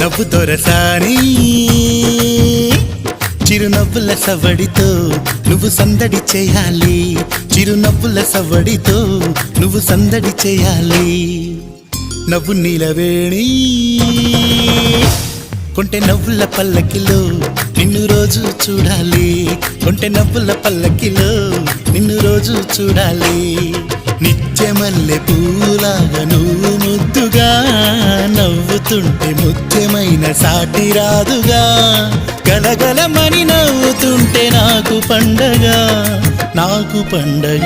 నవ్వు దొరసాని చిరునవ్వుల సవడితో నువ్వు సందడి చేయాలి, చిరునవ్వుల సవడితో నువ్వు సందడి చేయాలి. నవ్వు నీలవేణి కొంటె నవ్వుల పల్లకిలో నిన్ను రోజు చూడాలి, కొంటె నవ్వుల పల్లకిలో నిన్ను రోజు చూడాలి. నిత్యమల్లె పూలాగా నువ్వు ముద్దుగా నవ్వుతుంటే ముత్యమైన సాటి రాదుగా, గలగలమని నవ్వుతుంటే నాకు పండగ, నాకు పండగ.